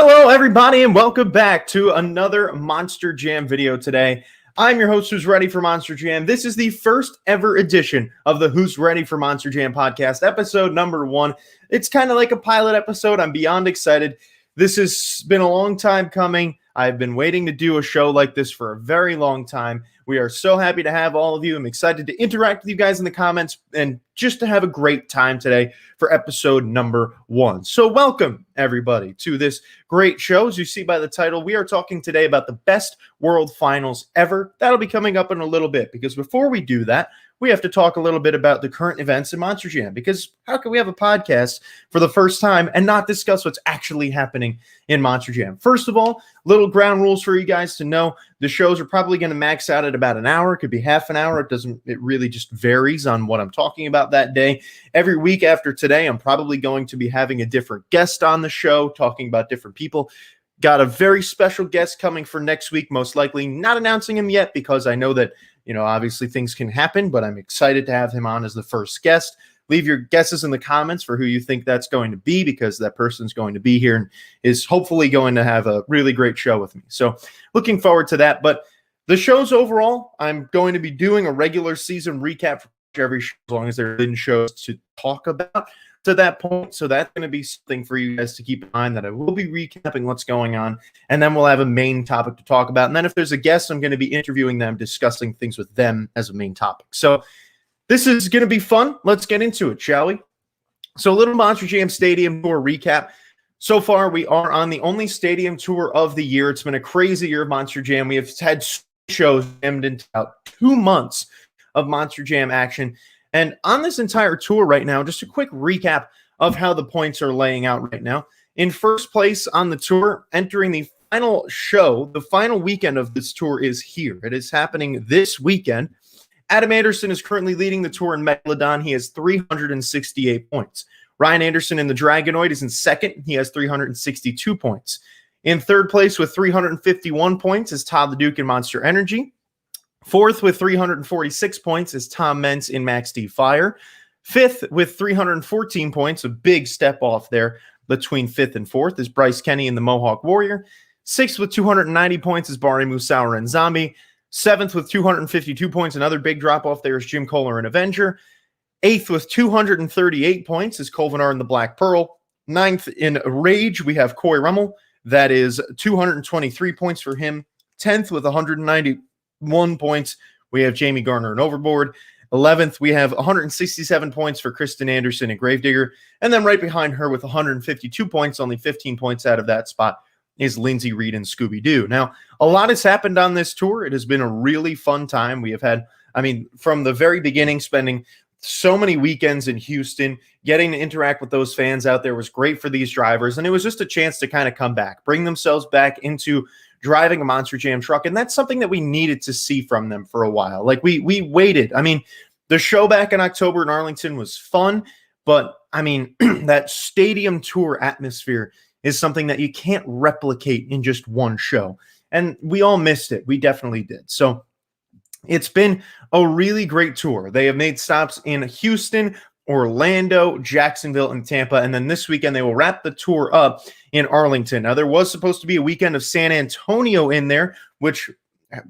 Hello, everybody, and welcome back to another Monster Jam video today. I'm your host, Who's Ready for Monster Jam. This is the first ever edition of the Who's Ready for Monster Jam podcast, episode number 1. It's kind of like a pilot episode. I'm beyond excited. This has been a long time coming. I've been waiting to do a show like this for a very long time. We are so happy to have all of you. I'm excited to interact with you guys in the comments and just to have a great time today for episode number 1. So welcome, everybody, to this great show. As you see by the title, we are talking today about the best World Finals ever. That'll be coming up in a little bit, because before we do that, we have to talk a little bit about the current events in Monster Jam, because how can we have a podcast for the first time and not discuss what's actually happening in Monster Jam? First of all, little ground rules for you guys to know. The shows are probably going to max out at about an hour. It could be half an hour. It really just varies on what I'm talking about that day. Every week after today, I'm probably going to be having a different guest on the show, talking about different people. Got a very special guest coming for next week, most likely. Not announcing him yet because I know that, obviously things can happen, but I'm excited to have him on as the first guest. Leave your guesses in the comments for who you think that's going to be, because that person's going to be here and is hopefully going to have a really great show with me. So looking forward to that. But the shows overall, I'm going to be doing a regular season recap for every show, as long as there have been shows to talk about to that point. So that's going to be something for you guys to keep in mind, that I will be recapping what's going on, and then we'll have a main topic to talk about. And then if there's a guest, I'm going to be interviewing them, discussing things with them as a main topic. So this is going to be fun. Let's get into it, shall we? So a little Monster Jam Stadium Tour recap. So far, we are on the only stadium tour of the year. It's been a crazy year of Monster Jam. We have had shows jammed into about 2 months of Monster Jam action. And on this entire tour right now, just a quick recap of how the points are laying out right now. In first place on the tour, entering the final show, the final weekend of this tour is here. It is happening this weekend. Adam Anderson is currently leading the tour in Megalodon. He has 368 points. Ryan Anderson in the Dragonoid is in second. He has 362 points. In third place with 351 points is Todd the Duke in Monster Energy. Fourth with 346 points is Tom Mentz in Max D Fire. Fifth with 314 points, a big step off there between fifth and fourth, is Bryce Kenny in the Mohawk Warrior. Sixth with 290 points is Barry Musauer and Zombie. Seventh with 252 points, another big drop off there, is Jim Kohler and Avenger. Eighth with 238 points is Colvinar and the Black Pearl. Ninth in Rage, we have Coy Rummel. That is 223 points for him. 10th with 191 points, we have Jamie Garner and Overboard. 11th, we have 167 points for Kristen Anderson and Gravedigger. And then right behind her with 152 points, only 15 points out of that spot, is Lindsay Reed and Scooby-Doo. Now, a lot has happened on this tour. It has been a really fun time. We have had, from the very beginning, spending so many weekends in Houston, getting to interact with those fans out there was great for these drivers. And it was just a chance to kind of come back, bring themselves back into driving a Monster Jam truck. And that's something that we needed to see from them for a while. Like we waited. The show back in October in Arlington was fun, but that stadium tour atmosphere is something that you can't replicate in just one show. And we all missed it. We definitely did. So it's been a really great tour. They have made stops in Houston, Orlando, Jacksonville, and Tampa. And then this weekend, they will wrap the tour up in Arlington. Now, there was supposed to be a weekend of San Antonio in there, which,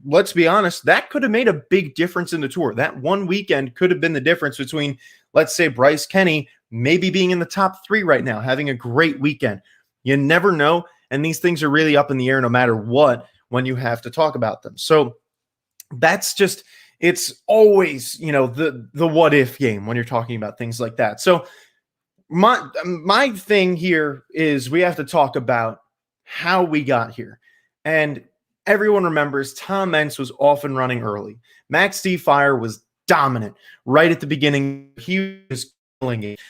let's be honest, that could have made a big difference in the tour. That one weekend could have been the difference between, let's say, Bryce Kenny maybe being in the top 3 right now, having a great weekend. You never know, and these things are really up in the air no matter what when you have to talk about them. So that's just, it's always, the what if game when you're talking about things like that. So my thing here is we have to talk about how we got here. And everyone remembers Tom Mentz was off and running early. Max D Fire was dominant right at the beginning. He was killing it.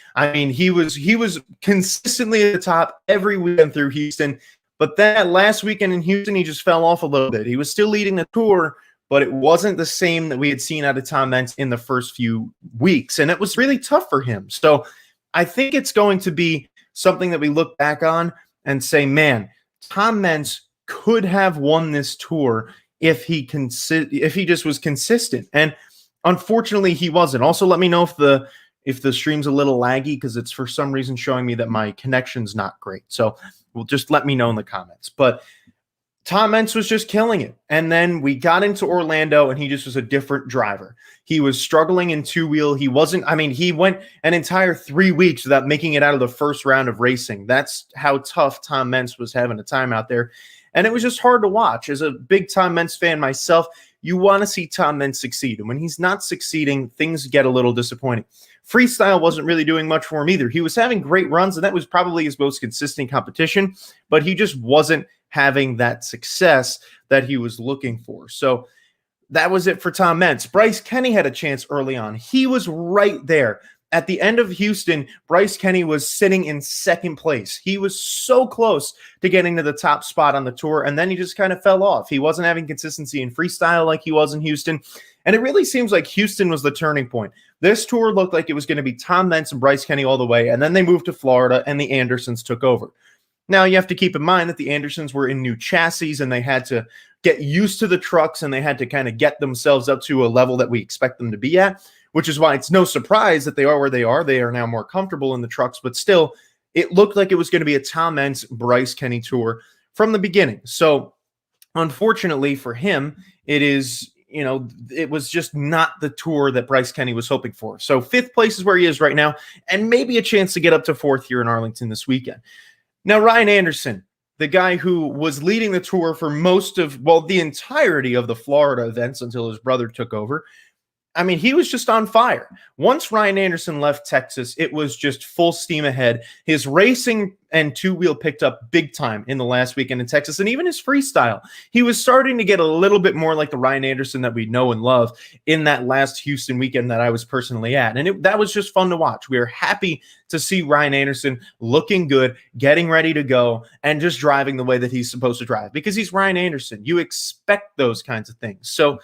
He was consistently at the top every weekend through Houston. But that last weekend in Houston, he just fell off a little bit. He was still leading the tour, but it wasn't the same that we had seen out of Tom Mentz in the first few weeks. And it was really tough for him. So I think it's going to be something that we look back on and say, man, Tom Mentz could have won this tour if he just was consistent. And unfortunately, he wasn't. Also, let me know if the if the stream's a little laggy because it's for some reason showing me that my connection's not great. So well, just let me know in the comments. But Tom Mentz was just killing it. And then we got into Orlando, and he just was a different driver. He was struggling in two-wheel. He wasn't, I mean, he went an entire 3 weeks without making it out of the first round of racing. That's how tough Tom Mentz was having a time out there. And it was just hard to watch. As a big Tom Mentz fan myself, you want to see Tom Mentz succeed. And when he's not succeeding, things get a little disappointing. Freestyle wasn't really doing much for him either. He was having great runs, and that was probably his most consistent competition, but he just wasn't having that success that he was looking for. So that was it for Tom Mentz. Bryce Kenny had a chance early on. He was right there. At the end of Houston, Bryce Kenny was sitting in second place. He was so close to getting to the top spot on the tour, and then he just kind of fell off. He wasn't having consistency in freestyle like he was in Houston, and it really seems like Houston was the turning point. This tour looked like it was going to be Tom Mentz and Bryce Kenny all the way, and then they moved to Florida, and the Andersons took over. Now, you have to keep in mind that the Andersons were in new chassis, and they had to get used to the trucks, and they had to kind of get themselves up to a level that we expect them to be at, which is why it's no surprise that they are where they are. They are now more comfortable in the trucks, but still, it looked like it was going to be a Tom Mentz, Bryce Kenny tour from the beginning. So, unfortunately for him, it was just not the tour that Bryce Kenny was hoping for. So, 5th place is where he is right now, and maybe a chance to get up to 4th here in Arlington this weekend. Now, Ryan Anderson, the guy who was leading the tour for the entirety of the Florida events until his brother took over, I mean, he was just on fire. Once Ryan Anderson left Texas, it was just full steam ahead. His racing and two-wheel picked up big time in the last weekend in Texas, and even his freestyle. He was starting to get a little bit more like the Ryan Anderson that we know and love in that last Houston weekend that I was personally at, and that was just fun to watch. We are happy to see Ryan Anderson looking good, getting ready to go, and just driving the way that he's supposed to drive, because he's Ryan Anderson. You expect those kinds of things. So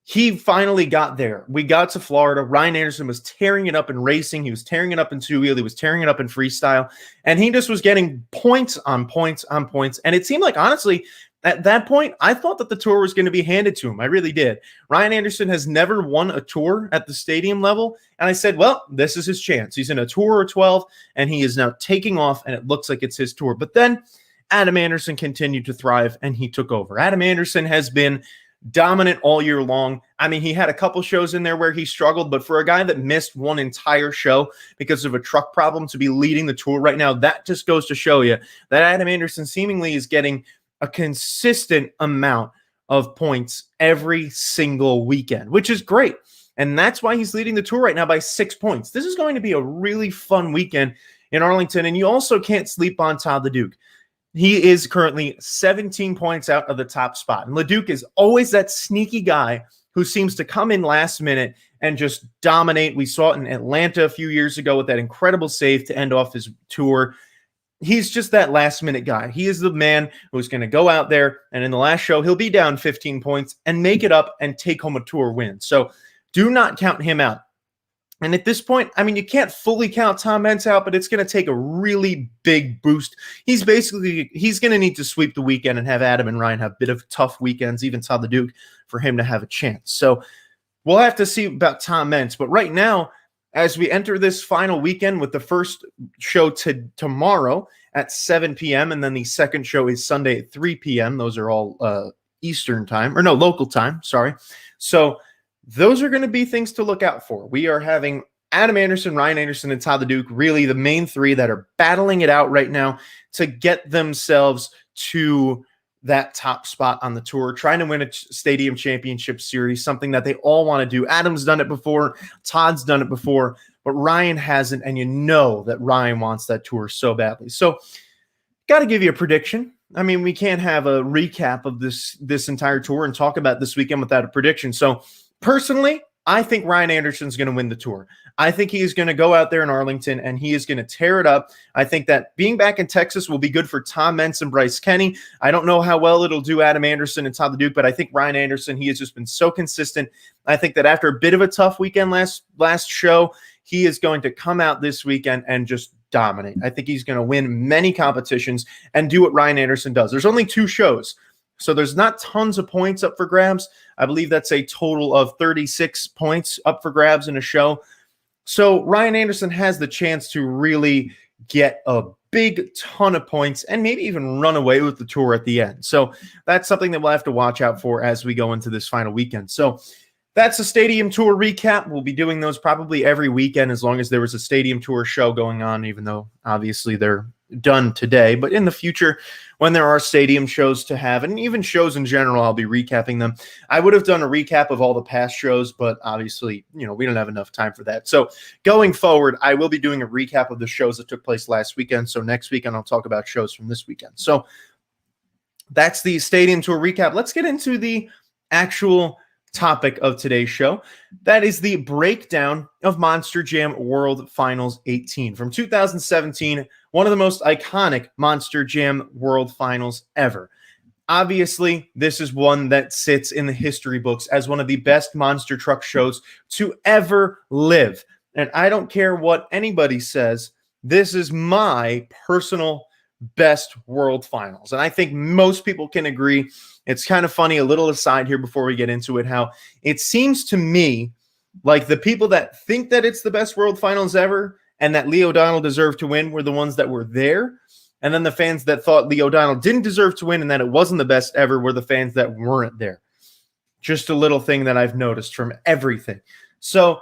he finally got there. We got to Florida. Ryan Anderson was tearing it up in racing. He was tearing it up in two-wheel. He was tearing it up in freestyle. And he just was getting points on points on points. And it seemed like, honestly, at that point, I thought that the tour was going to be handed to him. I really did. Ryan Anderson has never won a tour at the stadium level. And I said, well, this is his chance. He's in a tour of 12, and he is now taking off, and it looks like it's his tour. But then Adam Anderson continued to thrive, and he took over. Adam Anderson has been dominant all year long. I mean, he had a couple shows in there where he struggled, but for a guy that missed one entire show because of a truck problem to be leading the tour right now, that just goes to show you that Adam Anderson seemingly is getting a consistent amount of points every single weekend, which is great. And that's why he's leading the tour right now by 6 points. This is going to be a really fun weekend in Arlington, and you also can't sleep on Todd LeDuc. He is currently 17 points out of the top spot. And LeDuc is always that sneaky guy who seems to come in last minute and just dominate. We saw it in Atlanta a few years ago with that incredible save to end off his tour. He's just that last minute guy. He is the man who's going to go out there, and in the last show, he'll be down 15 points and make it up and take home a tour win. So do not count him out. And at this point, I mean, you can't fully count Tom Mentz out, but it's going to take a really big boost. He's going to need to sweep the weekend and have Adam and Ryan have a bit of tough weekends, even Todd LeDuc, for him to have a chance. So we'll have to see about Tom Mentz. But right now, as we enter this final weekend with the first show tomorrow at 7 p.m., and then the second show is Sunday at 3 p.m. Those are all Eastern time, or no, local time, sorry. So those are going to be things to look out for. We are having Adam Anderson, Ryan Anderson, and Todd LeDuc, really the main three that are battling it out right now to get themselves to that top spot on the tour, trying to win a stadium championship series, something that they all want to do. Adam's done it before. Todd's done it before, but Ryan hasn't, and you know that Ryan wants that tour so badly. So got to give you a prediction. I mean, we can't have a recap of this entire tour and talk about this weekend without a prediction. So personally, I think Ryan Anderson's going to win the tour. I think he is going to go out there in Arlington, and he is going to tear it up. I think that being back in Texas will be good for Tom Mentz and Bryce Kenny. I don't know how well it'll do Adam Anderson and Todd LeDuc, but I think Ryan Anderson, he has just been so consistent. I think that after a bit of a tough weekend last show, he is going to come out this weekend and just dominate. I think he's going to win many competitions and do what Ryan Anderson does. There's only 2 shows, so there's not tons of points up for grabs. I believe that's a total of 36 points up for grabs in a show. So Ryan Anderson has the chance to really get a big ton of points and maybe even run away with the tour at the end. So that's something that we'll have to watch out for as we go into this final weekend. So that's a Stadium Tour recap. We'll be doing those probably every weekend as long as there was a Stadium Tour show going on, even though obviously they're done today. But in the future, when there are stadium shows to have, and even shows in general, I'll be recapping them. I would have done a recap of all the past shows, but obviously, we don't have enough time for that. So going forward, I will be doing a recap of the shows that took place last weekend. So next weekend, I'll talk about shows from this weekend. So that's the Stadium Tour recap. Let's get into the actual topic of today's show. That is the breakdown of Monster Jam World Finals 18 from 2017, one of the most iconic Monster Jam World Finals ever. Obviously, this is one that sits in the history books as one of the best monster truck shows to ever live. And I don't care what anybody says, this is my personal best World Finals. And I think most people can agree. It's kind of funny, a little aside here before we get into it, how it seems to me like the people that think that it's the best World Finals ever and that Lee O'Donnell deserved to win were the ones that were there. And then the fans that thought Lee O'Donnell didn't deserve to win and that it wasn't the best ever were the fans that weren't there. Just a little thing that I've noticed from everything. So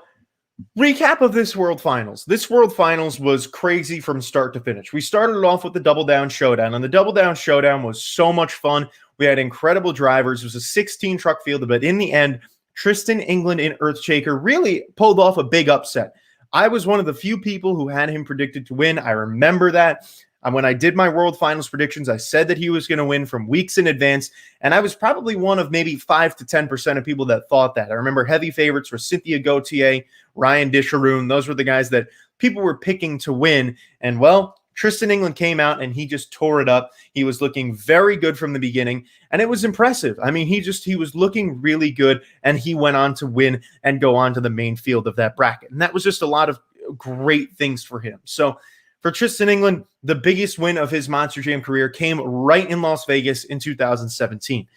recap of this World Finals. This World Finals was crazy from start to finish. We started off with the Double Down Showdown, and the Double Down Showdown was so much fun. We had incredible drivers. It was a 16 truck field, but in the end, Tristan England and Earthshaker really pulled off a big upset. I was one of the few people who had him predicted to win. I remember that. When I did my World Finals predictions, I said that he was going to win from weeks in advance, and I was probably one of maybe 5 to 10% of people that thought that. I remember heavy favorites were Cynthia Gauthier, Ryan Disharoon. Those were the guys that people were picking to win, and well, Tristan England came out and he just tore it up. He was looking very good from the beginning, and it was impressive. I mean, he was looking really good, and he went on to win and go on to the main field of that bracket, and that was just a lot of great things for him. So for Tristan England, the biggest win of his Monster Jam career came right in Las Vegas in 2017.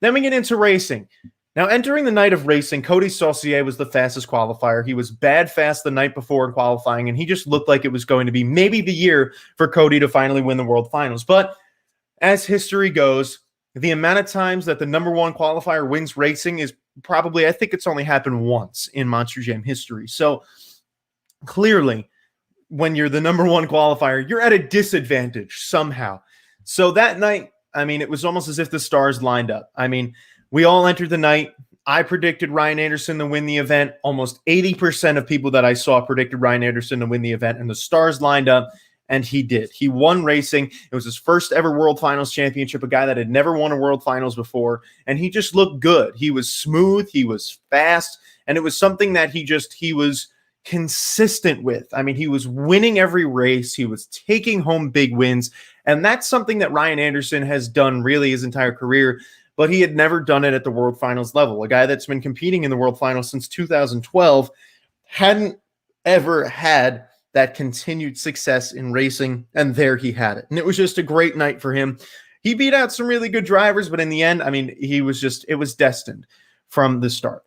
Then we get into racing. Now, entering the night of racing, Cody Saucier was the fastest qualifier. He was bad fast the night before in qualifying, and he just looked like it was going to be maybe the year for Cody to finally win the World Finals. But as history goes, the amount of times that the number one qualifier wins racing is probably, I think it's only happened once in Monster Jam history. So clearly, when you're the number one qualifier, you're at a disadvantage somehow. So that night, I mean, it was almost as if the stars lined up. I mean, we all entered the night. I predicted Ryan Anderson to win the event. Almost 80% of people that I saw predicted Ryan Anderson to win the event, and the stars lined up, and he did. He won racing. It was his first ever World Finals championship, a guy that had never won a World Finals before, and he just looked good. He was smooth. He was fast, and it was something that he was consistent with. I mean, he was winning every race. He was taking home big wins. And that's something that Ryan Anderson has done really his entire career, but he had never done it at the World Finals level. A guy that's been competing in the World Finals since 2012 hadn't ever had that continued success in racing, and there he had it. And it was just a great night for him. He beat out some really good drivers, but in the end, I mean, it was destined from the start.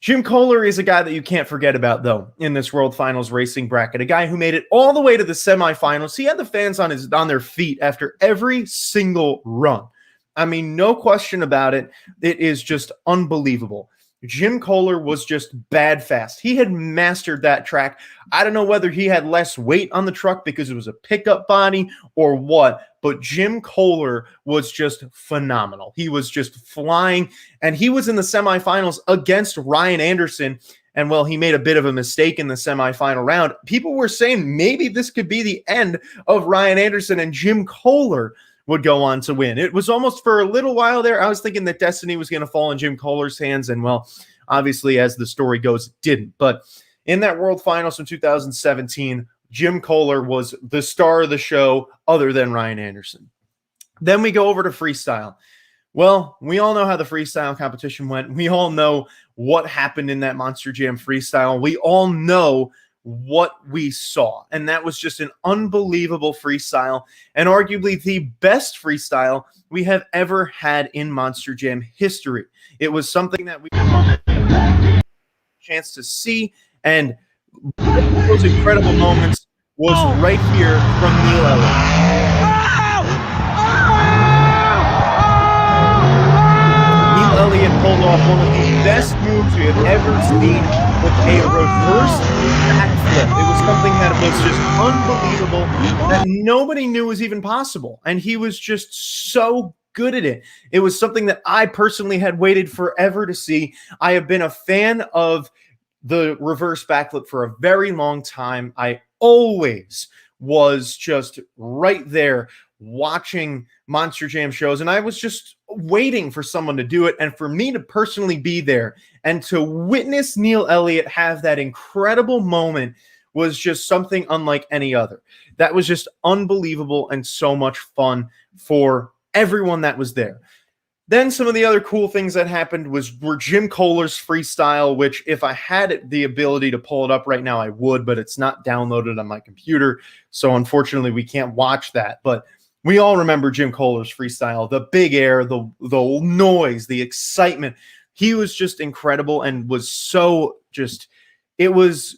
Jim Kohler is a guy that you can't forget about, though, in this World Finals racing bracket. A guy who made it all the way to the semifinals. He had the fans on their feet after every single run. I mean, no question about it. It is just unbelievable. Jim Kohler was just bad fast. He had mastered that track. I don't know whether he had less weight on the truck because it was a pickup body or what, but Jim Kohler was just phenomenal. He was just flying, and he was in the semifinals against Ryan Anderson, and well, he made a bit of a mistake in the semifinal round. People were saying maybe this could be the end of Ryan Anderson, and Jim Kohler would go on to win. It was almost for a little while there, I was thinking that destiny was going to fall in Jim Kohler's hands, and well, obviously, as the story goes, it didn't. But in that World Finals in 2017, Jim Kohler was the star of the show other than Ryan Anderson. Then we go over to freestyle. Well, we all know how the freestyle competition went. We all know what happened in that Monster Jam freestyle. We all know what we saw, and that was just an unbelievable freestyle, and arguably the best freestyle we have ever had in Monster Jam history. It was something that we had a chance to see, and those incredible moments was right here from Neil Elliott. Neil Elliott pulled off one of the best moves we have ever seen with a reverse backflip. It was something that was just unbelievable that nobody knew was even possible. And he was just so good at it. It was something that I personally had waited forever to see. I have been a fan of the reverse backflip for a very long time. I always was just right there watching Monster Jam shows, and I was just waiting for someone to do it, and for me to personally be there and to witness Neil Elliott have that incredible moment was just something unlike any other. That was just unbelievable and so much fun for everyone that was there. Then some of the other cool things that happened were Jim Kohler's freestyle, which if I had the ability to pull it up right now, I would, but it's not downloaded on my computer. So unfortunately, we can't watch that. But we all remember Jim Kohler's freestyle, the big air, the noise, the excitement. He was just incredible and was so just, it was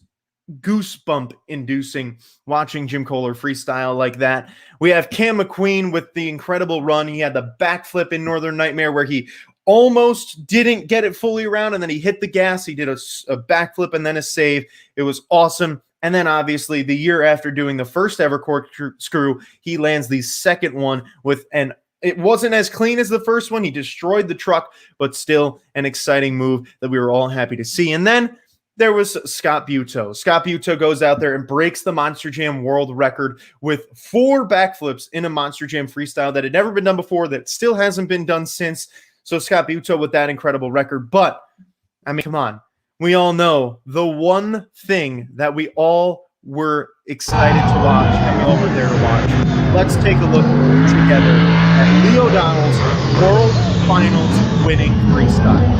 goosebump inducing watching Jim Kohler freestyle like that. We have Cam McQueen with the incredible run. He had the backflip in Northern Nightmare where he almost didn't get it fully around, and then he hit the gas. He did a backflip and then a save. It was awesome. And then obviously the year after doing the first ever corkscrew, he lands the second one with it wasn't as clean as the first one. He destroyed the truck, but still an exciting move that we were all happy to see. And then there was Scott Buteau. Scott Buteau goes out there and breaks the Monster Jam world record with 4 backflips in a Monster Jam freestyle that had never been done before, that still hasn't been done since. So Scott Buteau with that incredible record. But, I mean, come on. We all know the one thing that we all were excited to watch, and we all were there to watch. Let's take a look together at Lee O'Donnell's World Finals winning freestyle.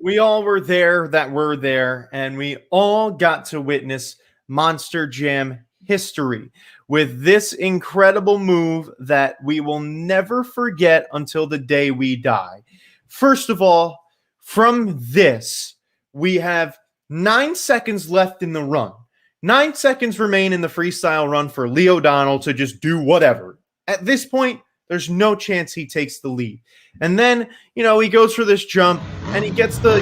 We all were there that were there, and we all got to witness Monster Jam history with this incredible move that we will never forget until the day we die. First of all, from this, we have 9 seconds left in the run. 9 seconds remain in the freestyle run for Lee O'Donnell to just do whatever. At this point, There's no chance he takes the lead. And then, he goes for this jump and he gets the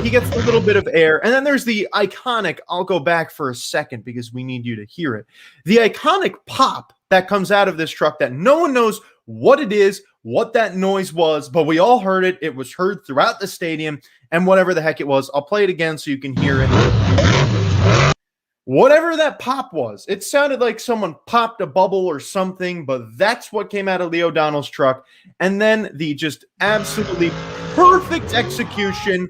little bit of air. And then there's the iconic, I'll go back for a second because we need you to hear it. The iconic pop that comes out of this truck that no one knows what it is, what that noise was, but we all heard it. It was heard throughout the stadium, and whatever the heck it was, I'll play it again so you can hear it. Whatever that pop was, it sounded like someone popped a bubble or something, but that's what came out of Lee O'Donnell's truck. And then the just absolutely perfect execution.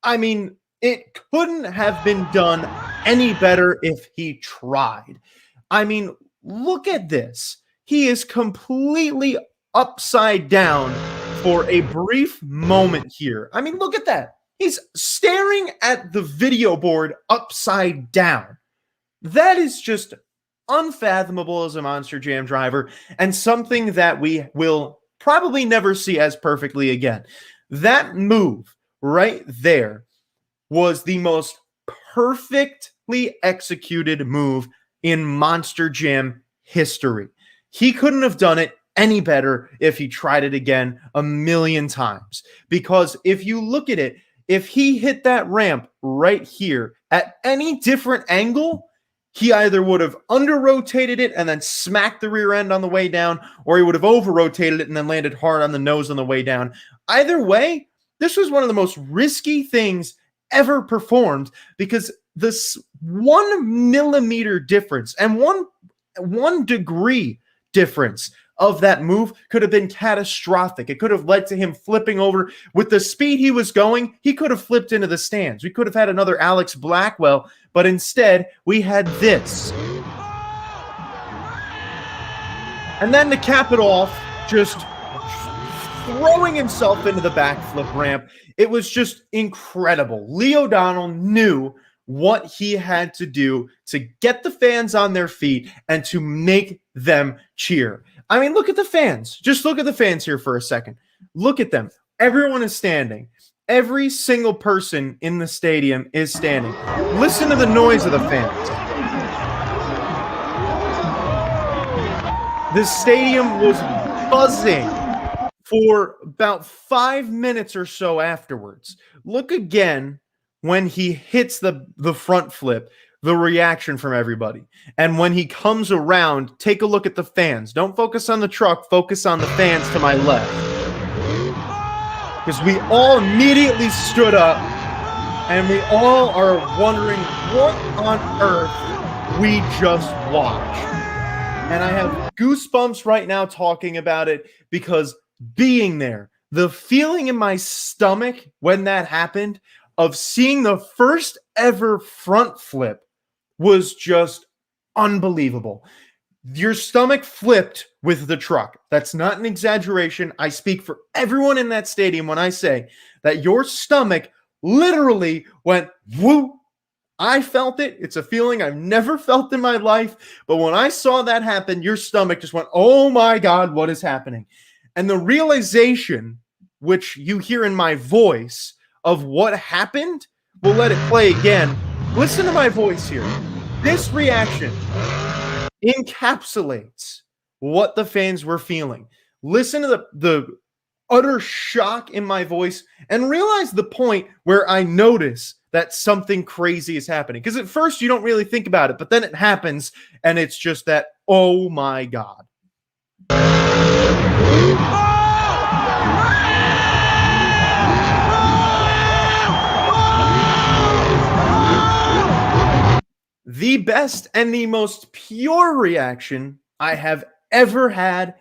I mean, it couldn't have been done any better if he tried. I mean, look at this. He is completely upside down for a brief moment here. I mean, look at that. He's staring at the video board upside down. That is just unfathomable as a Monster Jam driver and something that we will probably never see as perfectly again. That move right there was the most perfectly executed move in Monster Jam history. He couldn't have done it any better if he tried it again a million times. Because if you look at it, if he hit that ramp right here at any different angle, he either would have under-rotated it and then smacked the rear end on the way down, or he would have over-rotated it and then landed hard on the nose on the way down. Either way, this was one of the most risky things ever performed because this 1 millimeter difference and one degree difference of that move could have been catastrophic. It could have led to him flipping over. With the speed he was going, he could have flipped into the stands. We could have had another Alex Blackwell, but instead we had this. And then to cap it off, just throwing himself into the backflip ramp. It was just incredible. Lee O'Donnell knew what he had to do to get the fans on their feet and to make them cheer. I mean, look at the fans. Just look at the fans here for a second. Look at them. Everyone is standing. Every single person in the stadium is standing. Listen to the noise of the fans. The stadium was buzzing for about 5 minutes or so afterwards. Look again when he hits the front flip, the reaction from everybody. And when he comes around, take a look at the fans. Don't focus on the truck, focus on the fans to my left. Because we all immediately stood up and we all are wondering what on earth we just watched. And I have goosebumps right now talking about it because being there, the feeling in my stomach when that happened of seeing the first ever front flip was just unbelievable. Your stomach flipped with the truck. That's not an exaggeration. I speak for everyone in that stadium when I say that your stomach literally went whoop. I felt it. It's a feeling I've never felt in my life. But when I saw that happen, your stomach just went, oh my God, what is happening? And the realization, which you hear in my voice, of what happened, we'll let it play again. Listen to my voice here. This reaction encapsulates what the fans were feeling. Listen to the utter shock in my voice and realize the point where I notice that something crazy is happening. Because at first you don't really think about it, but then it happens and it's just that, oh my God. The best and the most pure reaction I have ever had,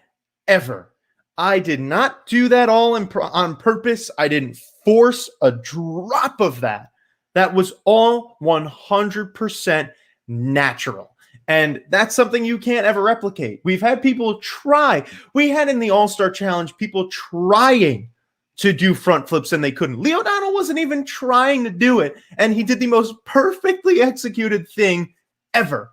ever. I did not do that all on purpose. I didn't force a drop of that. That was all 100% natural. And that's something you can't ever replicate. We've had people try. We had in the All-Star Challenge people trying to do front flips and they couldn't. Lee O'Donnell wasn't even trying to do it, and he did the most perfectly executed thing ever.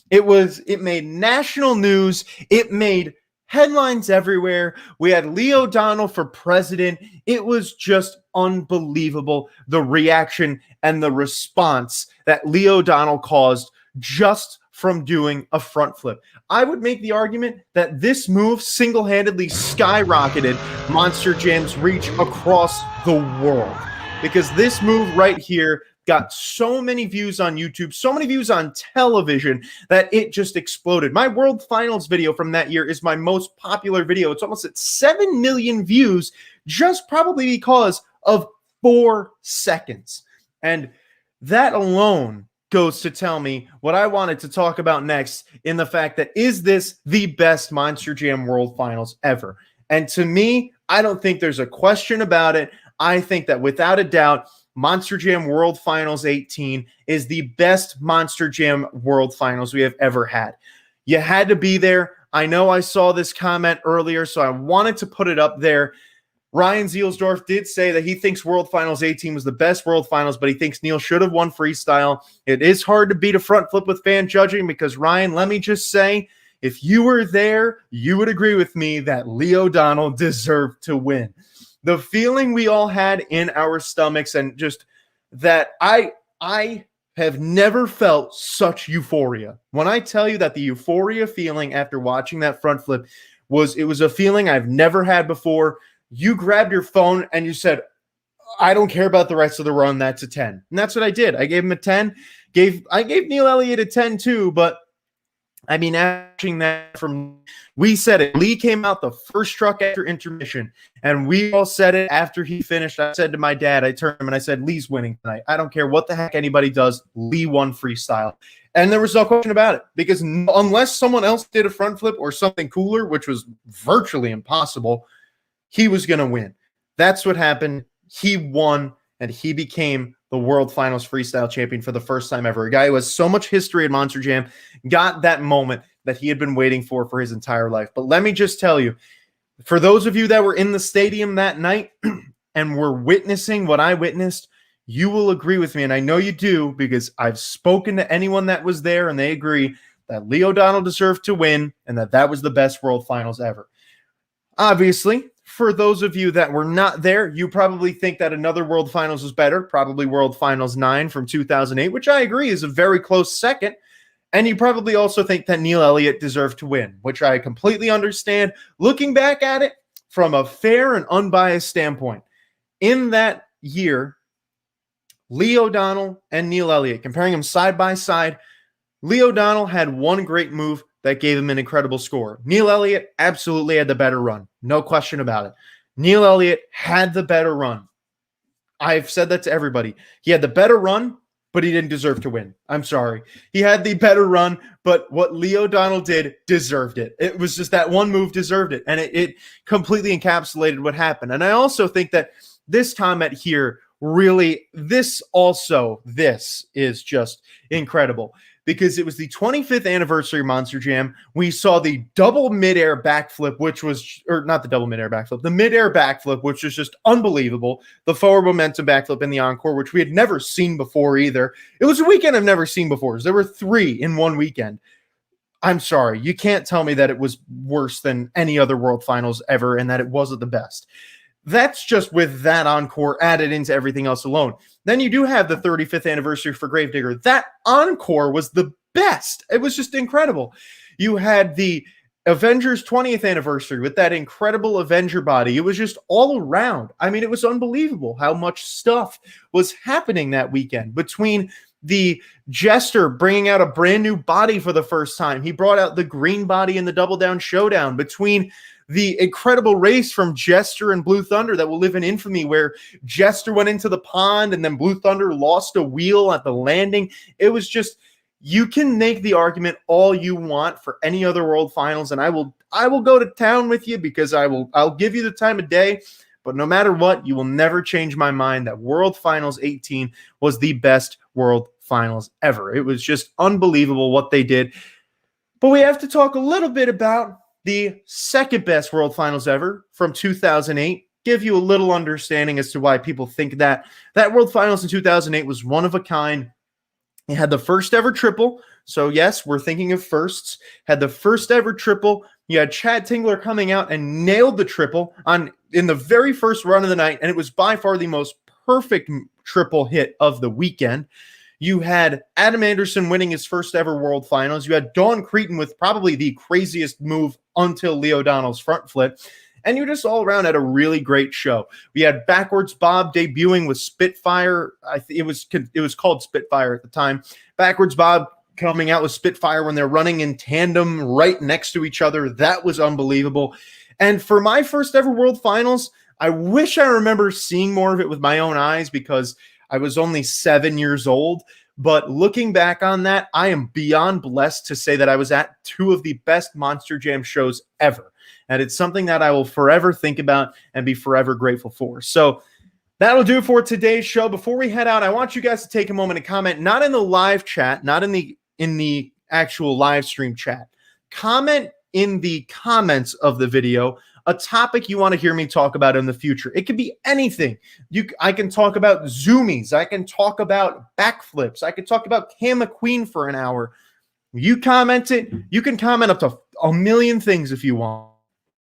It made national news. It made headlines everywhere. We had Lee O'Donnell for president. It was just unbelievable, the reaction and the response that Lee O'Donnell caused just from doing a front flip. I would make the argument that this move single-handedly skyrocketed Monster Jam's reach across the world, because this move right here got so many views on YouTube, so many views on television, that it just exploded. My World Finals video from that year is my most popular video. It's almost at 7 million views, just probably because of 4 seconds. And that alone goes to tell me what I wanted to talk about next, in the fact that, is this the best Monster Jam World Finals ever? And to me, I don't think there's a question about it. I think that without a doubt, Monster Jam World Finals 18 is the best Monster Jam World Finals we have ever had. You had to be there. I know I saw this comment earlier, so I wanted to put it up there. Ryan Zielsdorf did say that he thinks World Finals 18 was the best World Finals, but he thinks Neil should have won freestyle. It is hard to beat a front flip with fan judging, because, Ryan, let me just say, if you were there, you would agree with me that Lee O'Donnell deserved to win. The feeling we all had in our stomachs, and just that I have never felt such euphoria. When I tell you that the euphoria feeling after watching that front flip was a feeling I've never had before. You grabbed your phone and you said, I don't care about the rest of the run. That's a 10. And that's what I did. I gave him a 10. I gave Neil Elliott a 10 too, but I mean, watching that we said it. Lee came out the first truck after intermission, and we all said it after he finished. I said to my dad, I turned him and I said, Lee's winning tonight. I don't care what the heck anybody does. Lee won freestyle. And there was no question about it, because unless someone else did a front flip or something cooler, which was virtually impossible, he was going to win. That's what happened. He won, and he became the World Finals freestyle champion for the first time ever. A guy who has so much history at Monster Jam got that moment that he had been waiting for his entire life. But let me just tell you, for those of you that were in the stadium that night and were witnessing what I witnessed, you will agree with me, and I know you do, because I've spoken to anyone that was there, and they agree that Lee O'Donnell deserved to win, and that was the best World Finals ever. Obviously, for those of you that were not there, you probably think that another World Finals is better, probably World Finals 9 from 2008, which I agree is a very close second. And you probably also think that Neil Elliott deserved to win, which I completely understand. Looking back at it from a fair and unbiased standpoint, in that year, Lee O'Donnell and Neil Elliott, comparing them side by side, Lee O'Donnell had one great move that gave him an incredible score. Neil Elliott absolutely had the better run. No question about it. Neil Elliott had the better run. I've said that to everybody. He had the better run, but he didn't deserve to win. I'm sorry. He had the better run, but what Lee O'Donnell did deserved it. It was just that one move deserved it, and it completely encapsulated what happened. And I also think that this comment here really, this is just incredible, because it was the 25th anniversary of Monster Jam. We saw the double midair backflip, which was, or not the double midair backflip, the midair backflip, which was just unbelievable. The forward momentum backflip in the encore, which we had never seen before either. It was a weekend I've never seen before. There were 3 in one weekend. I'm sorry. You can't tell me that it was worse than any other World Finals ever, and that it wasn't the best. That's just with that encore added into everything else alone. Then you do have the 35th anniversary for Gravedigger. That encore was the best. It was just incredible. You had the Avengers 20th anniversary with that incredible Avenger body. It was just all around. I mean, it was unbelievable how much stuff was happening that weekend. Between the Jester bringing out a brand new body for the first time. He brought out the green body in the Double Down Showdown. Between the incredible race from Jester and Blue Thunder that will live in infamy, where Jester went into the pond and then Blue Thunder lost a wheel at the landing. It was just, you can make the argument all you want for any other World Finals, and I will go to town with you, because I'll give you the time of day. But no matter what, you will never change my mind that World Finals 18 was the best World Finals ever. It was just unbelievable what they did. But we have to talk a little bit about the second best World Finals ever from 2008. Give you a little understanding as to why people think that World Finals in 2008 was one of a kind. It had the first ever triple. So yes, we're thinking of firsts. Had the first ever triple. You had Chad Tingler coming out and nailed the triple in the very first run of the night, and it was by far the most perfect triple hit of the weekend. You had Adam Anderson winning his first ever World Finals. You had Dawn Cretan with probably the craziest move until Lee O'Donnell's front flip. And you just all around had a really great show. We had Backwards Bob debuting with Spitfire. It was called Spitfire at the time. Backwards Bob coming out with Spitfire when they're running in tandem right next to each other. That was unbelievable. And for my first ever World Finals, I wish I remember seeing more of it with my own eyes because I was only 7 years old. But looking back on that, I am beyond blessed to say that I was at two of the best Monster Jam shows ever. And it's something that I will forever think about and be forever grateful for. So that'll do it for today's show. Before we head out, I want you guys to take a moment to comment, not in the live chat, not in the actual live stream chat. Comment in the comments of the video a topic you want to hear me talk about in the future. It could be anything. I can talk about zoomies. I can talk about backflips. I can talk about Cam McQueen for an hour. You comment it. You can comment up to a million things if you want.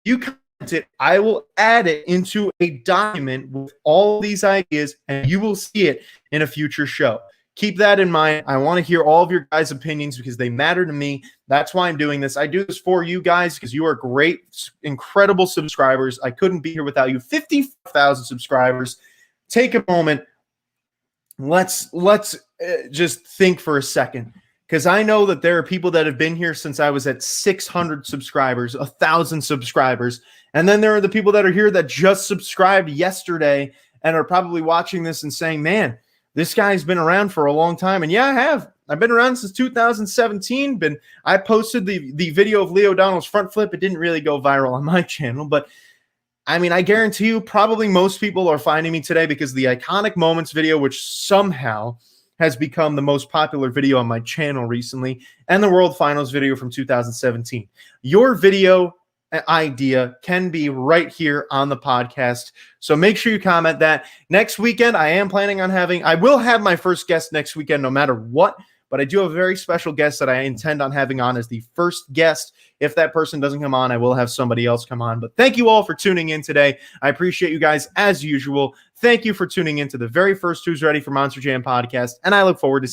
You comment it, I will add it into a document with all these ideas, and you will see it in a future show. Keep that in mind. I want to hear all of your guys' opinions because they matter to me. That's why I'm doing this. I do this for you guys because you are great, incredible subscribers. I couldn't be here without you. 50,000 subscribers. Take a moment. Let's just think for a second. Because I know that there are people that have been here since I was at 600 subscribers, 1,000 subscribers. And then there are the people that are here that just subscribed yesterday and are probably watching this and saying, man, this guy's been around for a long time. And yeah, I have. I've been around since 2017. I posted the video of Lee O'Donnell's front flip. It didn't really go viral on my channel. But, I mean, I guarantee you probably most people are finding me today because the Iconic Moments video, which somehow has become the most popular video on my channel recently, and the World Finals video from 2017. Your video idea can be right here on the podcast, so make sure you comment that. Next weekend, I will have my first guest next weekend no matter what, but I do have a very special guest that I intend on having on as the first guest. If that person doesn't come on, I will have somebody else come on. But thank you all for tuning in today. I appreciate you guys as usual. Thank you for tuning in to the very first Who's Ready for Monster Jam podcast, and I look forward to